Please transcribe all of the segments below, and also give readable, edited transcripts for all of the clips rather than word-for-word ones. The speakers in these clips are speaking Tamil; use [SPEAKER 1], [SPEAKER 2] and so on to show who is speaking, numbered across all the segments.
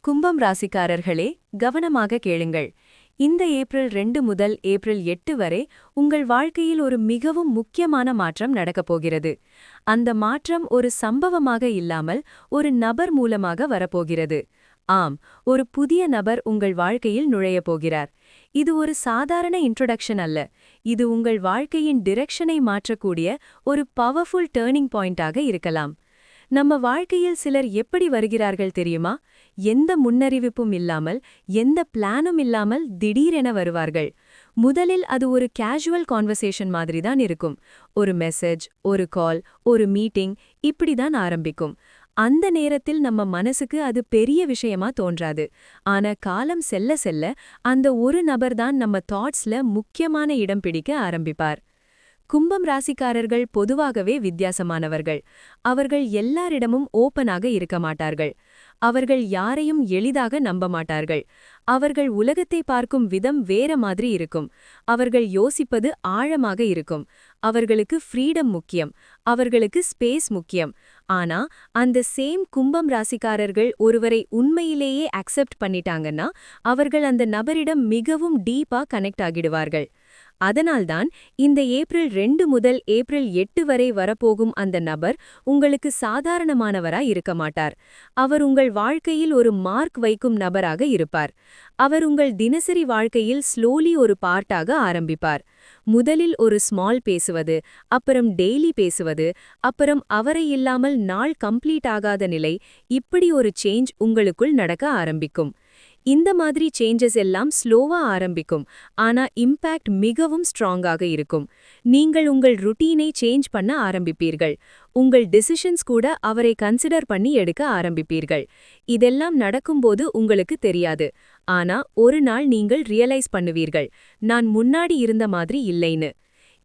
[SPEAKER 1] கும்பம் ராசிக்காரர்களே, கவனமாக கேளுங்கள். இந்த ஏப்ரல் 2 முதல் ஏப்ரல் 8 வரை உங்கள் வாழ்க்கையில் ஒரு மிகவும் முக்கியமான மாற்றம் நடக்கப் போகிறது. அந்த மாற்றம் ஒரு சம்பவமாக இல்லாமல் ஒரு நபர் மூலமாக வரப்போகிறது. ஆம், ஒரு புதிய நபர் உங்கள் வாழ்க்கையில் நுழையப் போகிறார். இது ஒரு சாதாரண இன்ட்ரோடக்ஷன் அல்ல. இது உங்கள் வாழ்க்கையின் டிரெக்ஷனை மாற்றக்கூடிய ஒரு பவர்ஃபுல் டர்னிங் பாயிண்டாக இருக்கலாம். நம்ம வாழ்க்கையில் சிலர் எப்படி வருகிறார்கள் தெரியுமா? எந்த முன்னறிவிப்பும் இல்லாமல், எந்த பிளானும் இல்லாமல் திடீரென வருவார்கள். முதலில் அது ஒரு கேஷுவல் கான்வர்சேஷன் மாதிரி தான் இருக்கும். ஒரு மெசேஜ், ஒரு கால், ஒரு மீட்டிங், இப்படிதான் ஆரம்பிக்கும். அந்த நேரத்தில் நம்ம மனசுக்கு அது பெரிய விஷயமா தோன்றாது. ஆனா காலம் செல்ல செல்ல அந்த ஒரு நபர்தான் நம்ம தாட்ஸ்ல முக்கியமான இடம் பிடிக்க ஆரம்பிப்பார். கும்பம் ராசிக்காரர்கள் பொதுவாகவே வித்தியாசமானவர்கள். அவர்கள் எல்லாரிடமும் ஓப்பனாக இருக்க மாட்டார்கள். அவர்கள் யாரையும் எளிதாக நம்ப மாட்டார்கள். அவர்கள் உலகத்தை பார்க்கும் விதம் வேற மாதிரி இருக்கும். அவர்கள் யோசிப்பது ஆழமாக இருக்கும். அவர்களுக்கு ஃப்ரீடம் முக்கியம். அவர்களுக்கு ஸ்பேஸ் முக்கியம். ஆனா அந்த சேம் கும்பம் ராசிக்காரர்கள் ஒருவரை உண்மையிலேயே அக்செப்ட் பண்ணிட்டாங்கன்னா அவர்கள் அந்த நபரிடம் மிகவும் டீப்பா கனெக்ட் ஆகிடுவார்கள். அதனால்தான் இந்த ஏப்ரல் 2 முதல் ஏப்ரல் 8 வரை வரப்போகும் அந்த நபர் உங்களுக்கு சாதாரணமானவராய் இருக்க மாட்டார். அவர் உங்கள் வாழ்க்கையில் ஒரு மார்க் வைக்கும் நபராக இருப்பார். அவர் உங்கள் தினசரி வாழ்க்கையில் ஸ்லோலி ஒரு பார்ட்டாக ஆரம்பிப்பார். முதலில் ஒரு ஸ்மால் பேசுவது, அப்புறம் டெய்லி பேசுவது, அப்புறம் அவரை இல்லாமல் நாள் கம்ப்ளீட் ஆகாத நிலை, இப்படி ஒரு சேஞ்ச் உங்களுக்குள் நடக்க ஆரம்பிக்கும். இந்த மாதிரி சேஞ்சஸ் எல்லாம் ஸ்லோவா ஆரம்பிக்கும். ஆனா இம்பாக்ட் மிகவும் ஸ்ட்ராங்காக இருக்கும். நீங்கள் உங்கள் ருட்டீனை சேஞ்ச் பண்ண ஆரம்பிப்பீர்கள். உங்கள் டிசிஷன்ஸ் கூட அவரை கன்சிடர் பண்ணி எடுக்க ஆரம்பிப்பீர்கள். இதெல்லாம் நடக்கும்போது உங்களுக்கு தெரியாது. ஆனா ஒரு நாள் நீங்கள் ரியலைஸ் பண்ணுவீர்கள், நான் முன்னாடி இருந்த மாதிரி இல்லைன்னு.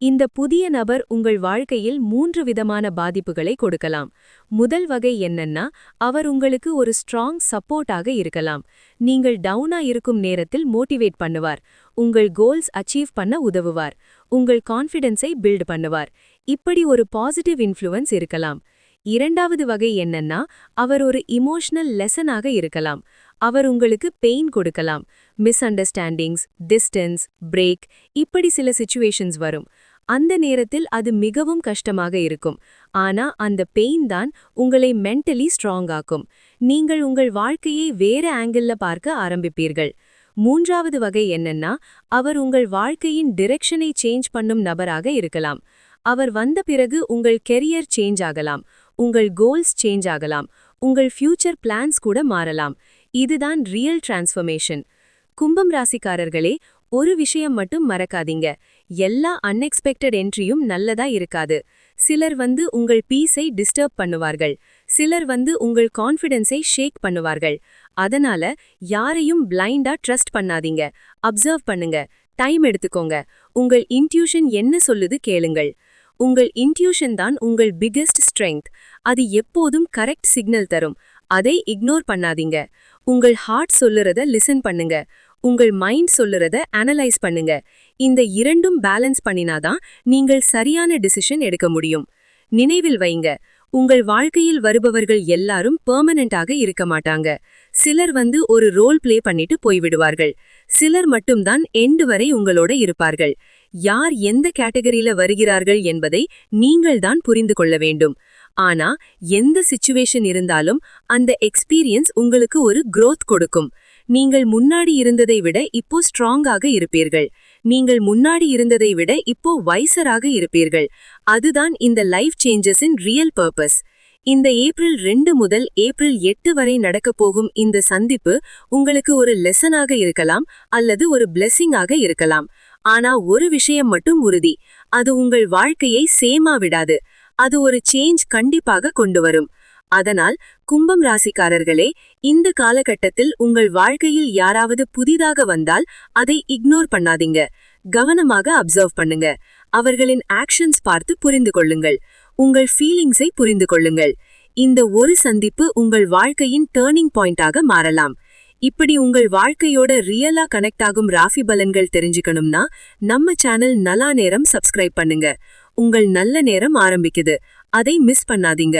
[SPEAKER 1] இந்த புதிய நபர் உங்கள் வாழ்க்கையில் 3 விதமான பாதிப்புகளை கொடுக்கலாம். முதல் வகை என்னன்னா, அவர் உங்களுக்கு ஒரு ஸ்ட்ராங் சப்போர்ட்டாக இருக்கலாம். நீங்கள் டவுனா இருக்கும் நேரத்தில் மோட்டிவேட் பண்ணுவார். உங்கள் கோல்ஸ் அச்சீவ் பண்ண உதவுவார். உங்கள் கான்ஃபிடன்ஸை பில்ட் பண்ணுவார். இப்படி ஒரு பாசிட்டிவ் இன்ஃப்ளூயன்ஸ் இருக்கலாம். இரண்டாவது வகை என்னன்னா, அவர் ஒரு இமோஷனல் லெசனாக இருக்கலாம். அவர் உங்களுக்கு பெயின் கொடுக்கலாம். மிஸ் அண்டர்ஸ்டாண்டிங்ஸ், டிஸ்டன்ஸ், பிரேக், இப்படி சில சிச்சுவேஷன்ஸ் வரும். அந்த நேரத்தில் அது மிகவும் கஷ்டமாக இருக்கும். ஆனா அந்த பெயின் தான் உங்களை மென்டலி ஸ்ட்ராங் ஆக்கும். நீங்கள் உங்கள் வாழ்க்கையை வேற ஆங்கிள்ல பார்க்க ஆரம்பிப்பீர்கள். மூன்றாவது வகை என்னன்னா, அவர் உங்கள் வாழ்க்கையின் டிரெக்ஷனை சேஞ்ச் பண்ணும் நபராக இருக்கலாம். அவர் வந்த பிறகு உங்கள் கெரியர் சேஞ்ச் ஆகலாம். உங்கள் கோல்ஸ் சேஞ்ச் ஆகலாம். உங்கள் ஃபியூச்சர் பிளான்ஸ் கூட மாறலாம். இதுதான் ரியல் டிரான்ஸ்ஃபர்மேஷன். கும்பம் ராசிக்காரர்களே, ஒரு விஷயம் மட்டும் மறக்காதீங்க. எல்லா அன்எக்ஸ்பெக்டட் என்ட்ரியும் நல்லதா இருக்காது. சிலர் வந்து உங்கள் பீஸை டிஸ்டர்ப் பண்ணுவார்கள். சிலர் வந்து உங்கள் கான்ஃபிடன்ஸை ஷேக் பண்ணுவார்கள். அதனால யாரையும் பிளைண்டா ட்ரஸ்ட் பண்ணாதீங்க. அப்சர்வ் பண்ணுங்க. டைம் எடுத்துக்கோங்க. உங்கள் இன்ட்யூஷன் என்ன சொல்லுது கேளுங்கள். உங்கள் இன்ட்யூஷன் தான் உங்கள் பிகெஸ்ட் ஸ்ட்ரெங்த். அது எப்போதும் கரெக்ட் சிக்னல் தரும். அதை இக்னோர் பண்ணாதீங்க. உங்கள் ஹார்ட் சொல்லுறத லிசன் பண்ணுங்க. உங்கள் மைண்ட் சொல்லுறத அனலைஸ் பண்ணுங்க. இந்த இரண்டும் பேலன்ஸ் பண்ணினாதான் நீங்கள் சரியான டிசிஷன் எடுக்க முடியும். நினைவில் வைங்க, உங்கள் வாழ்க்கையில் வருபவர்கள் எல்லாரும் பெர்மனண்டாக இருக்க மாட்டாங்க. சிலர் வந்து ஒரு ரோல் பிளே பண்ணிட்டு போய்விடுவார்கள். சிலர் மட்டும்தான் எண்டு வரை உங்களோட இருப்பார்கள். யார் எந்த கேட்டகரியில வருகிறார்கள் என்பதை நீங்கள் தான் புரிந்து கொள்ள வேண்டும். ஆனா எந்த சிச்சுவேஷன் இருந்தாலும் அந்த எக்ஸ்பீரியன்ஸ் உங்களுக்கு ஒரு growth கொடுக்கும். நீங்கள் முன்னாடி இருந்ததை விட இப்போ ஸ்ட்ராங்காக இருப்பீர்கள். நீங்கள் முன்னாடி இருந்ததை விட இப்போ வைசராக இருப்பீர்கள். அதுதான் இந்த லைஃப் சேஞ்சஸின் ரியல் பர்பஸ். இந்த ஏப்ரல் 2 முதல் ஏப்ரல் 8 வரை நடக்கப் போகும் இந்த சந்திப்பு உங்களுக்கு ஒரு லெசனாக இருக்கலாம் அல்லது ஒரு பிளெஸிங்காக இருக்கலாம். ஆனா ஒரு விஷயம் மட்டும் உறுதி, அது உங்கள் வாழ்க்கையை சேமா விடாது. அது ஒரு சேஞ்ச் கண்டிப்பாக கொண்டு வரும். அதனால் கும்பம் ராசிக்காரர்களே, இந்த காலகட்டத்தில் உங்கள் வாழ்க்கையில் யாராவது புதிதாக வந்தால் அதை இக்னோர் பண்ணாதீங்க. கவனமாக அப்சர்வ் பண்ணுங்க. அவர்களின் ஆக்ஷன்ஸ் பார்த்து புரிந்து கொள்ளுங்கள். உங்கள் ஃபீலிங்ஸை புரிந்து கொள்ளுங்கள். இந்த ஒரு சந்திப்பு உங்கள் வாழ்க்கையின் டர்னிங் பாயிண்டாக மாறலாம். இப்படி உங்கள் வாழ்க்கையோட ரியலா கனெக்ட் ஆகும் ராசி பலன்கள் தெரிஞ்சுக்கணும்னா நம்ம சேனல் நலா நேரம் சப்ஸ்கிரைப் பண்ணுங்க. உங்கள் நல்ல நேரம் ஆரம்பிக்குது. அதை மிஸ் பண்ணாதீங்க.